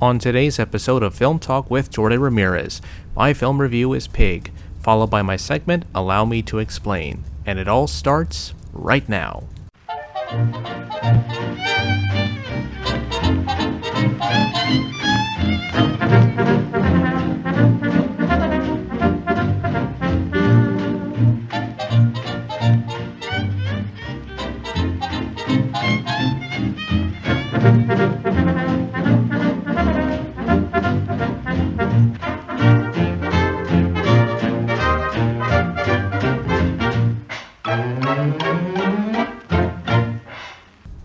On today's episode of Film Talk with Jordan Ramirez, my film review is Pig, followed by my segment Allow Me to Explain, and it all starts right now.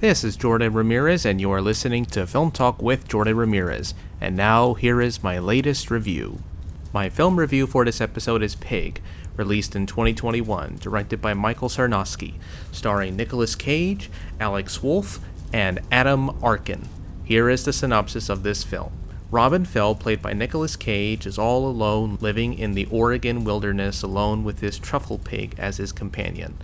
This is Jordan Ramirez, and you are listening to Film Talk with Jordan Ramirez. And now, here is my latest review. My film review for this episode is Pig, released in 2021, directed by Michael Sarnowski, starring Nicolas Cage, Alex Wolff, and Adam Arkin. Here is the synopsis of this film. Robin Fell, played by Nicolas Cage, is all alone living in the Oregon wilderness alone with his truffle pig as his companion.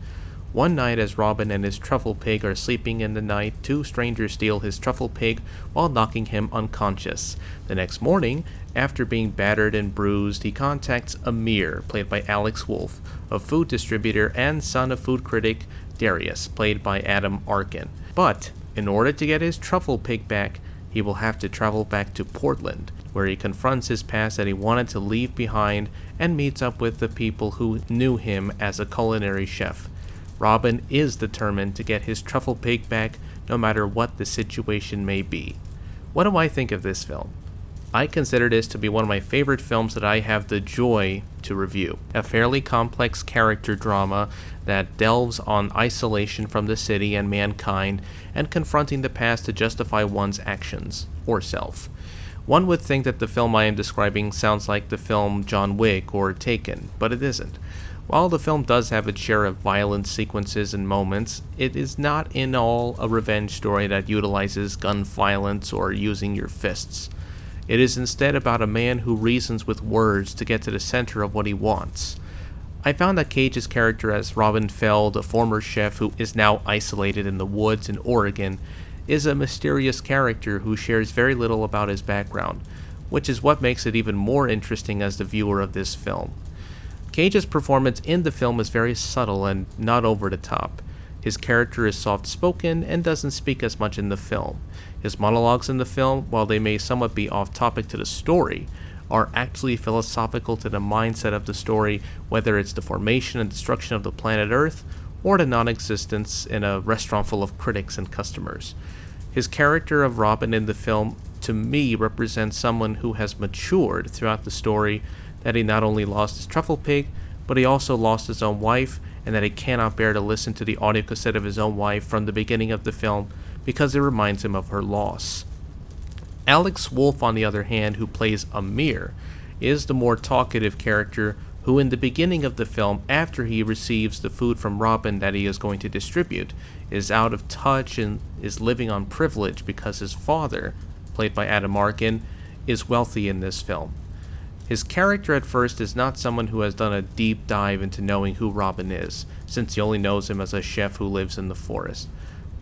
One night, as Robin and his truffle pig are sleeping in the night, two strangers steal his truffle pig while knocking him unconscious. The next morning, after being battered and bruised, he contacts Amir, played by Alex Wolff, a food distributor and son of food critic Darius, played by Adam Arkin. But, in order to get his truffle pig back, he will have to travel back to Portland, where he confronts his past that he wanted to leave behind and meets up with the people who knew him as a culinary chef. Robin is determined to get his truffle pig back no matter what the situation may be. What do I think of this film? I consider this to be one of my favorite films that I have the joy to review. A fairly complex character drama that delves on isolation from the city and mankind and confronting the past to justify one's actions, or self. One would think that the film I am describing sounds like the film John Wick or Taken, but it isn't. While the film does have its share of violent sequences and moments, it is not in all a revenge story that utilizes gun violence or using your fists. It is instead about a man who reasons with words to get to the center of what he wants. I found that Cage's character as Robin Feld, a former chef who is now isolated in the woods in Oregon, is a mysterious character who shares very little about his background, which is what makes it even more interesting as the viewer of this film. Cage's performance in the film is very subtle and not over the top. His character is soft-spoken and doesn't speak as much in the film. His monologues in the film, while they may somewhat be off-topic to the story, are actually philosophical to the mindset of the story, whether it's the formation and destruction of the planet Earth, or the non-existence in a restaurant full of critics and customers. His character of Robin in the film, to me, represents someone who has matured throughout the story, that he not only lost his truffle pig, but he also lost his own wife, and that he cannot bear to listen to the audio cassette of his own wife from the beginning of the film because it reminds him of her loss. Alex Wolff, on the other hand, who plays Amir, is the more talkative character who in the beginning of the film, after he receives the food from Robin that he is going to distribute, is out of touch and is living on privilege because his father, played by Adam Arkin, is wealthy in this film. His character at first is not someone who has done a deep dive into knowing who Robin is, since he only knows him as a chef who lives in the forest.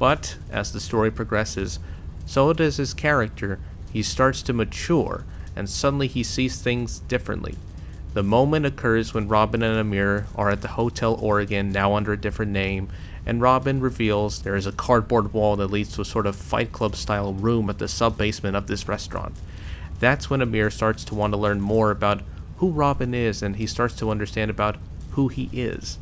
But, as the story progresses, so does his character. He starts to mature, and suddenly he sees things differently. The moment occurs when Robin and Amir are at the Hotel Oregon, now under a different name, and Robin reveals there is a cardboard wall that leads to a sort of Fight Club-style room at the sub-basement of this restaurant. That's when Amir starts to want to learn more about who Robin is, and he starts to understand about who he is.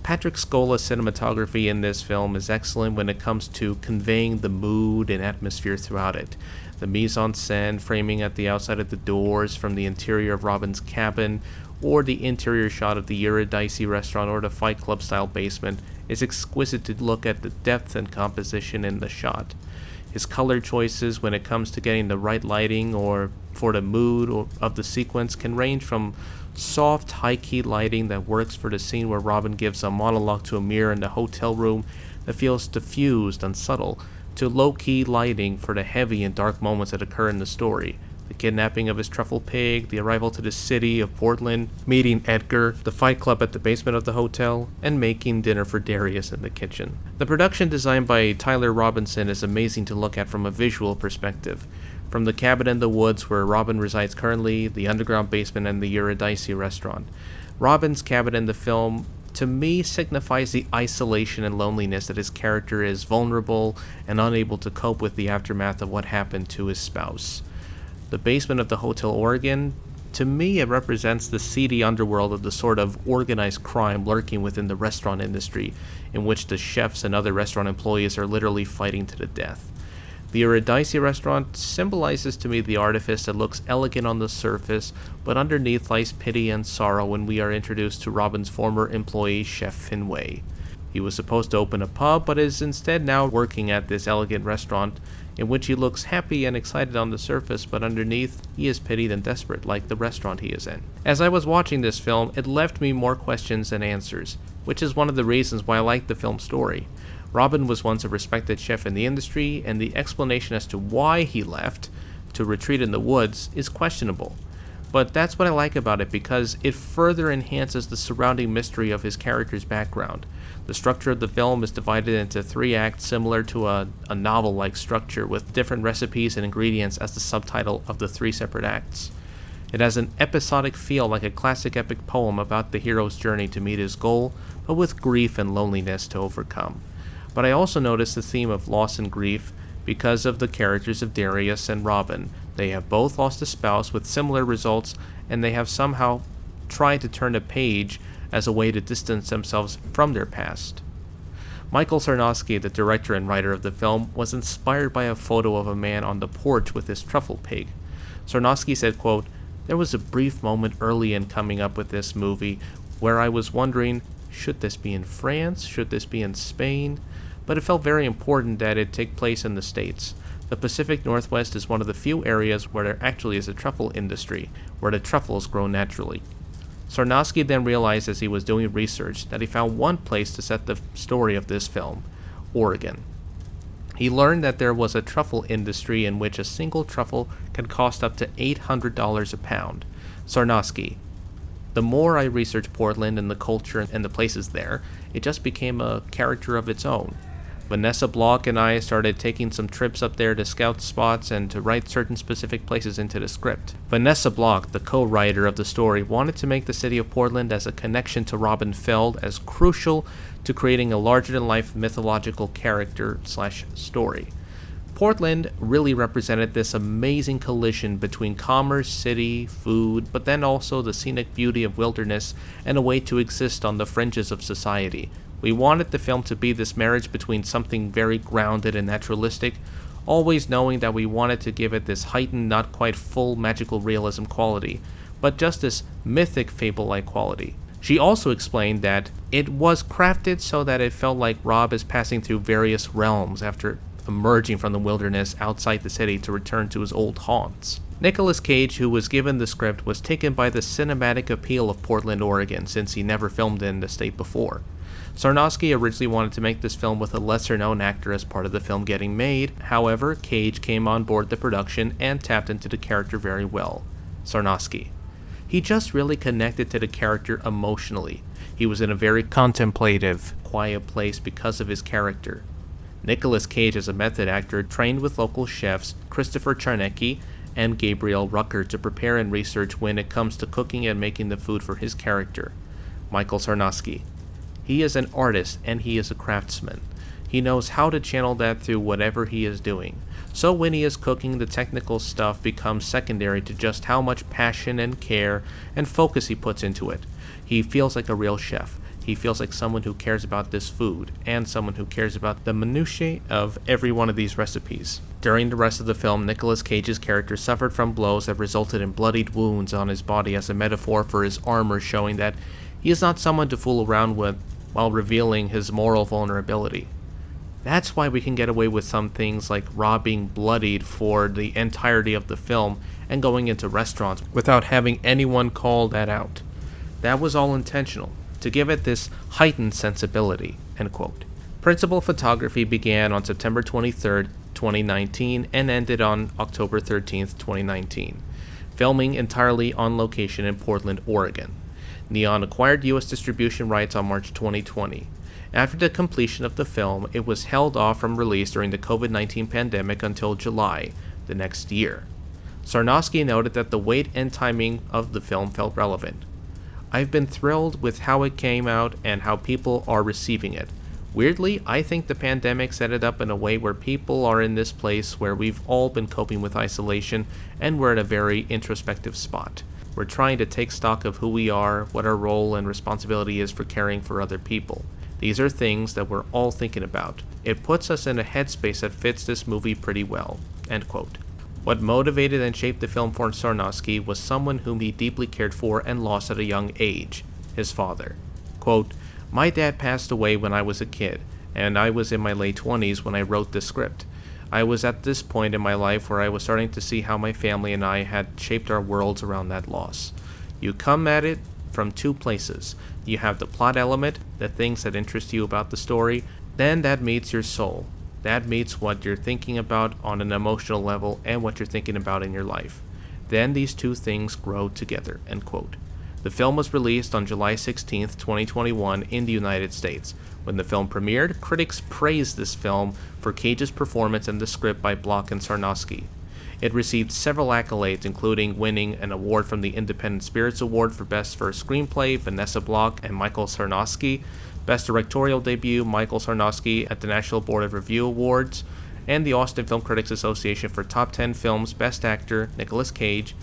Patrick Scola's cinematography in this film is excellent when it comes to conveying the mood and atmosphere throughout it. The mise-en-scène framing at the outside of the doors from the interior of Robin's cabin, or the interior shot of the Eurydice restaurant or the Fight Club-style basement is exquisite to look at the depth and composition in the shot. His color choices when it comes to getting the right lighting or for the mood of the sequence can range from soft, high-key lighting that works for the scene where Robin gives a monologue to Amir in the hotel room that feels diffused and subtle, to low-key lighting for the heavy and dark moments that occur in the story. The kidnapping of his truffle pig, the arrival to the city of Portland, meeting Edgar, the fight club at the basement of the hotel, and making dinner for Darius in the kitchen. The production design by Tyler Robinson is amazing to look at from a visual perspective. From the cabin in the woods where Robin resides currently, the underground basement, and the Eurydice restaurant. Robin's cabin in the film, to me, signifies the isolation and loneliness that his character is vulnerable and unable to cope with the aftermath of what happened to his spouse. The basement of the Hotel Oregon, to me, it represents the seedy underworld of the sort of organized crime lurking within the restaurant industry, in which the chefs and other restaurant employees are literally fighting to the death. The Eurydice restaurant symbolizes to me the artifice that looks elegant on the surface, but underneath lies pity and sorrow when we are introduced to Robin's former employee, Chef Finway. He was supposed to open a pub, but is instead now working at this elegant restaurant, in which he looks happy and excited on the surface, but underneath, he is pitied and desperate, like the restaurant he is in. As I was watching this film, it left me more questions than answers, which is one of the reasons why I like the film's story. Robin was once a respected chef in the industry, and the explanation as to why he left to retreat in the woods is questionable. But that's what I like about it, because it further enhances the surrounding mystery of his character's background. The structure of the film is divided into 3 acts, similar to a novel-like structure, with different recipes and ingredients as the subtitle of the 3 separate acts. It has an episodic feel, like a classic epic poem about the hero's journey to meet his goal, but with grief and loneliness to overcome. But I also noticed the theme of loss and grief because of the characters of Darius and Robin. They have both lost a spouse with similar results, and they have somehow tried to turn a page as a way to distance themselves from their past. Michael Sarnowski, the director and writer of the film, was inspired by a photo of a man on the porch with his truffle pig. Sarnowski said, quote, "There was a brief moment early in coming up with this movie where I was wondering, should this be in France? Should this be in Spain? But it felt very important that it take place in the States. The Pacific Northwest is one of the few areas where there actually is a truffle industry, where the truffles grow naturally." Sarnowski then realized as he was doing research that he found one place to set the story of this film, Oregon. He learned that there was a truffle industry in which a single truffle can cost up to $800 a pound. Sarnowski: "The more I researched Portland and the culture and the places there, it just became a character of its own. Vanessa Block and I started taking some trips up there to scout spots and to write certain specific places into the script. Vanessa Block, the co-writer of the story, wanted to make the city of Portland as a connection to Robin Feld as crucial to creating a larger-than-life mythological character/story. Portland really represented this amazing collision between commerce, city, food, but then also the scenic beauty of wilderness and a way to exist on the fringes of society. We wanted the film to be this marriage between something very grounded and naturalistic, always knowing that we wanted to give it this heightened, not quite full magical realism quality, but just this mythic fable-like quality." She also explained that it was crafted so that it felt like Rob is passing through various realms after emerging from the wilderness outside the city to return to his old haunts. Nicolas Cage, who was given the script, was taken by the cinematic appeal of Portland, Oregon, since he never filmed in the state before. Sarnowski originally wanted to make this film with a lesser-known actor as part of the film getting made. However, Cage came on board the production and tapped into the character very well. Sarnowski: "He just really connected to the character emotionally. He was in a very contemplative, quiet place because of his character." Nicolas Cage, as a method actor, trained with local chefs Christopher Czarnecki and Gabriel Rucker to prepare and research when it comes to cooking and making the food for his character. Michael Sarnowski: "He is an artist and he is a craftsman. He knows how to channel that through whatever he is doing. So when he is cooking, the technical stuff becomes secondary to just how much passion and care and focus he puts into it. He feels like a real chef. He feels like someone who cares about this food, and someone who cares about the minutiae of every one of these recipes." During the rest of the film, Nicolas Cage's character suffered from blows that resulted in bloodied wounds on his body as a metaphor for his armor, showing that he is not someone to fool around with while revealing his moral vulnerability. That's why we can get away with some things like Rob being bloodied for the entirety of the film and going into restaurants without having anyone call that out. That was all intentional, to give it this heightened sensibility." End quote. Principal photography began on September 23, 2019 and ended on October 13, 2019. Filming entirely on location in Portland, Oregon. Neon acquired U.S. distribution rights on March 2020. After the completion of the film, it was held off from release during the COVID-19 pandemic until July. the next year. Sarnowski noted that the weight and timing of the film felt relevant. I've been thrilled with how it came out and how people are receiving it. Weirdly, I think the pandemic set it up in a way where people are in this place where we've all been coping with isolation and we're at a very introspective spot. We're trying to take stock of who we are, what our role and responsibility is for caring for other people. These are things that we're all thinking about. It puts us in a headspace that fits this movie pretty well." End quote. What motivated and shaped the film for Sarnowski was someone whom he deeply cared for and lost at a young age, his father. Quote, "My dad passed away when I was a kid, and I was in my late 20s when I wrote the script. I was at this point in my life where I was starting to see how my family and I had shaped our worlds around that loss. You come at it from two places. You have the plot element, the things that interest you about the story, then that meets your soul. That meets what you're thinking about on an emotional level and what you're thinking about in your life. Then these two things grow together." End quote. The film was released on July 16, 2021 in the United States. When the film premiered, critics praised this film for Cage's performance and the script by Bloch and Sarnowski. It received several accolades, including winning an award from the Independent Spirits Award for Best First Screenplay, Vanessa Bloch and Michael Sarnowski, Best Directorial Debut, Michael Sarnowski at the National Board of Review Awards, and the Austin Film Critics Association for Top 10 Films, Best Actor, Nicolas Cage,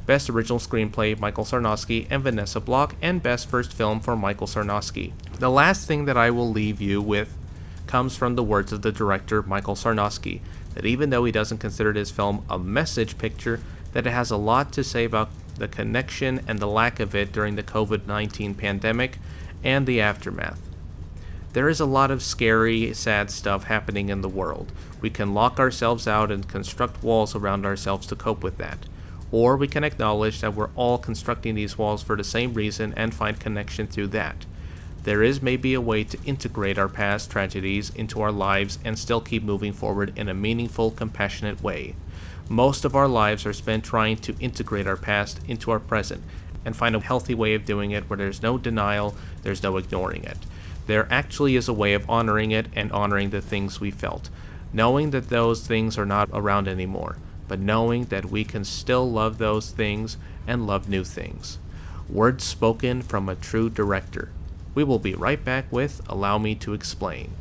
Best Original Screenplay, Michael Sarnowski and Vanessa Bloch, and Best First Film for Michael Sarnowski. The last thing that I will leave you with comes from the words of the director, Michael Sarnowski, that even though he doesn't consider his film a message picture, that it has a lot to say about the connection and the lack of it during the COVID-19 pandemic and the aftermath. There is a lot of scary, sad stuff happening in the world. We can lock ourselves out and construct walls around ourselves to cope with that. Or we can acknowledge that we're all constructing these walls for the same reason and find connection through that. There is maybe a way to integrate our past tragedies into our lives and still keep moving forward in a meaningful, compassionate way. Most of our lives are spent trying to integrate our past into our present and find a healthy way of doing it where there's no denial, there's no ignoring it. There actually is a way of honoring it and honoring the things we felt, knowing that those things are not around anymore, but knowing that we can still love those things and love new things. Words spoken from a true director. We will be right back with Allow Me to Explain.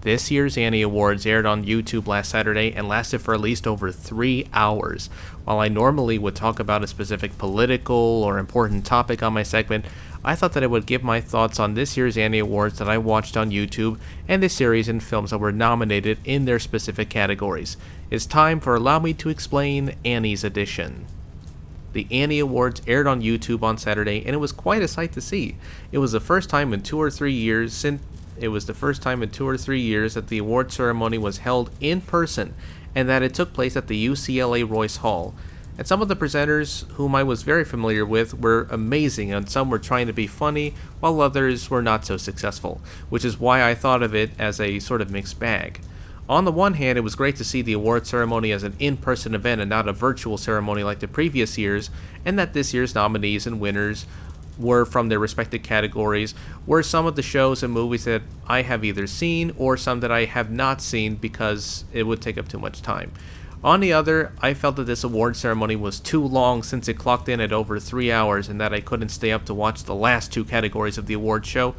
This year's Annie Awards aired on YouTube last Saturday and lasted for at least over 3 hours. While I normally would talk about a specific political or important topic on my segment, I thought that I would give my thoughts on this year's Annie Awards that I watched on YouTube and the series and films that were nominated in their specific categories. It's time for Allow Me to Explain Annie's Edition. The Annie Awards aired on YouTube on Saturday, and it was quite a sight to see. It was the first time in 2 or 3 years that the award ceremony was held in person, and that it took place at the UCLA Royce Hall. And some of the presenters, whom I was very familiar with, were amazing, and some were trying to be funny, while others were not so successful, which is why I thought of it as a sort of mixed bag. On the one hand, it was great to see the award ceremony as an in-person event and not a virtual ceremony like the previous years, and that this year's nominees and winners were from their respective categories, were some of the shows and movies that I have either seen or some that I have not seen because it would take up too much time. On the other, I felt that this award ceremony was too long since it clocked in at over 3 hours and that I couldn't stay up to watch the last 2 categories of the award show,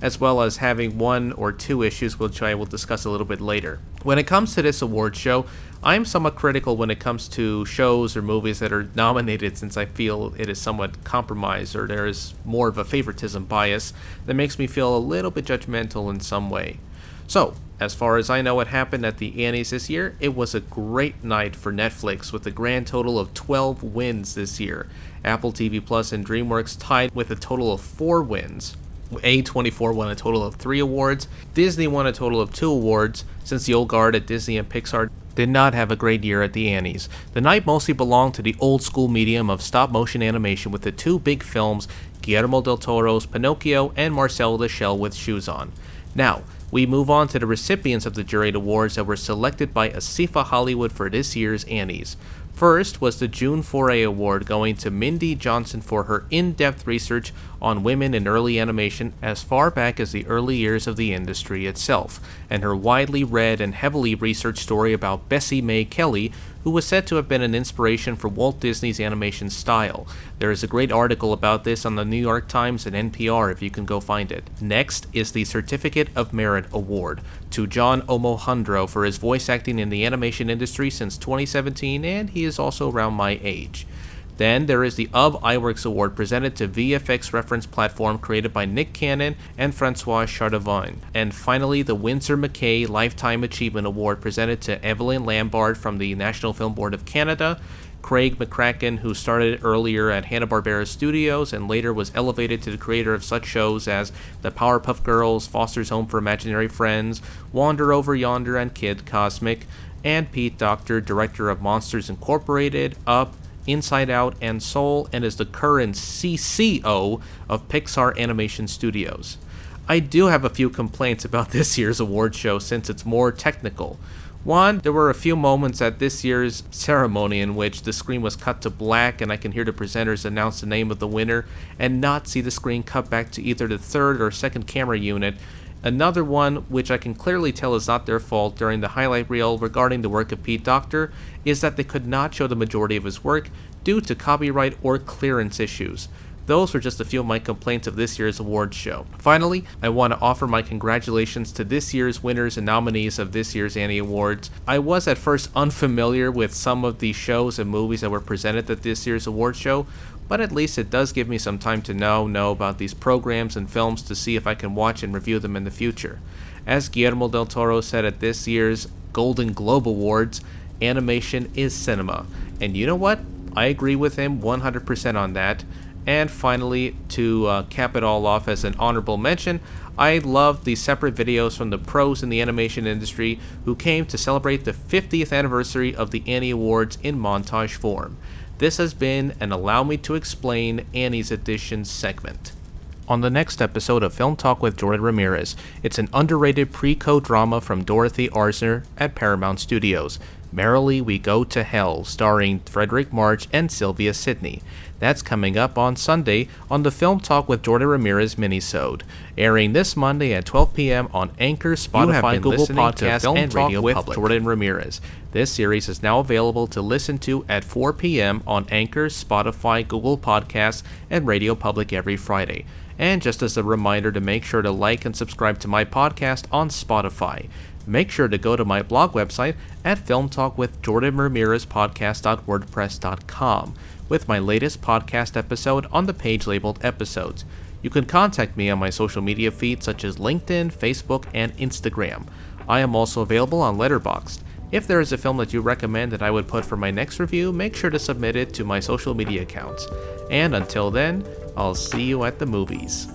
as well as having 1 or 2 issues which I will discuss a little bit later. When it comes to this award show, I'm somewhat critical when it comes to shows or movies that are nominated, since I feel it is somewhat compromised or there is more of a favoritism bias that makes me feel a little bit judgmental in some way. So, as far as I know what happened at the Annies this year, it was a great night for Netflix with a grand total of 12 wins this year. Apple TV Plus and DreamWorks tied with a total of 4 wins. A24 won a total of 3 awards. Disney won a total of 2 awards, since the old guard at Disney and Pixar did not have a great year at the Annies. The night mostly belonged to the old school medium of stop motion animation with the 2 big films, Guillermo del Toro's Pinocchio and Marcel the Shell with Shoes On. Now, we move on to the recipients of the juried awards that were selected by Asifa Hollywood for this year's Annies. First was the June Foray Award, going to Mindy Johnson for her in-depth research on women in early animation as far back as the early years of the industry itself, and her widely read and heavily researched story about Bessie Mae Kelly, who was said to have been an inspiration for Walt Disney's animation style. There is a great article about this on the New York Times and NPR if you can go find it. Next is the Certificate of Merit Award to John Omohundro for his voice acting in the animation industry since 2017, and he is also around my age. Then there is the iWorks Award presented to VFX reference platform created by Nick Cannon and Francois Chardevin. And finally, the Winsor McKay Lifetime Achievement Award presented to Evelyn Lambard from the National Film Board of Canada, Craig McCracken, who started earlier at Hanna-Barbera Studios and later was elevated to the creator of such shows as The Powerpuff Girls, Foster's Home for Imaginary Friends, Wander Over Yonder, and Kid Cosmic, and Pete Docter, director of Monsters Incorporated, Up, Inside Out, and Soul, and is the current CCO of Pixar Animation Studios. I do have a few complaints about this year's award show since it's more technical. One, there were a few moments at this year's ceremony in which the screen was cut to black and I can hear the presenters announce the name of the winner and not see the screen cut back to either the third or second camera unit. Another one, which I can clearly tell is not their fault during the highlight reel regarding the work of Pete Docter, is that they could not show the majority of his work due to copyright or clearance issues. Those were just a few of my complaints of this year's awards show. Finally, I want to offer my congratulations to this year's winners and nominees of this year's Annie Awards. I was at first unfamiliar with some of the shows and movies that were presented at this year's awards show, but at least it does give me some time to know about these programs and films to see if I can watch and review them in the future. As Guillermo del Toro said at this year's Golden Globe Awards, animation is cinema. And you know what? I agree with him 100% on that. And finally, to cap it all off as an honorable mention, I loved the separate videos from the pros in the animation industry who came to celebrate the 50th anniversary of the Annie Awards in montage form. This has been an Allow Me to Explain Annie's Edition segment. On the next episode of Film Talk with Jordan Ramirez, it's an underrated pre-code drama from Dorothy Arzner at Paramount Studios, Merrily We Go to Hell, starring Frederick March and Sylvia Sidney. That's coming up on Sunday on the Film Talk with Jordan Ramirez minisode, airing this Monday at 12 p.m. on Anchor, Spotify, Google Podcasts, and Radio Public. Jordan Ramirez. This series is now available to listen to at 4 p.m. on Anchor, Spotify, Google Podcasts, and Radio Public every Friday. And just as a reminder to make sure to like and subscribe to my podcast on Spotify. Make sure to go to my blog website at filmtalkwithjordanramirezpodcast.wordpress.com with my latest podcast episode on the page labeled Episodes. You can contact me on my social media feeds such as LinkedIn, Facebook, and Instagram. I am also available on Letterboxd. If there is a film that you recommend that I would put for my next review, make sure to submit it to my social media accounts. And until then, I'll see you at the movies.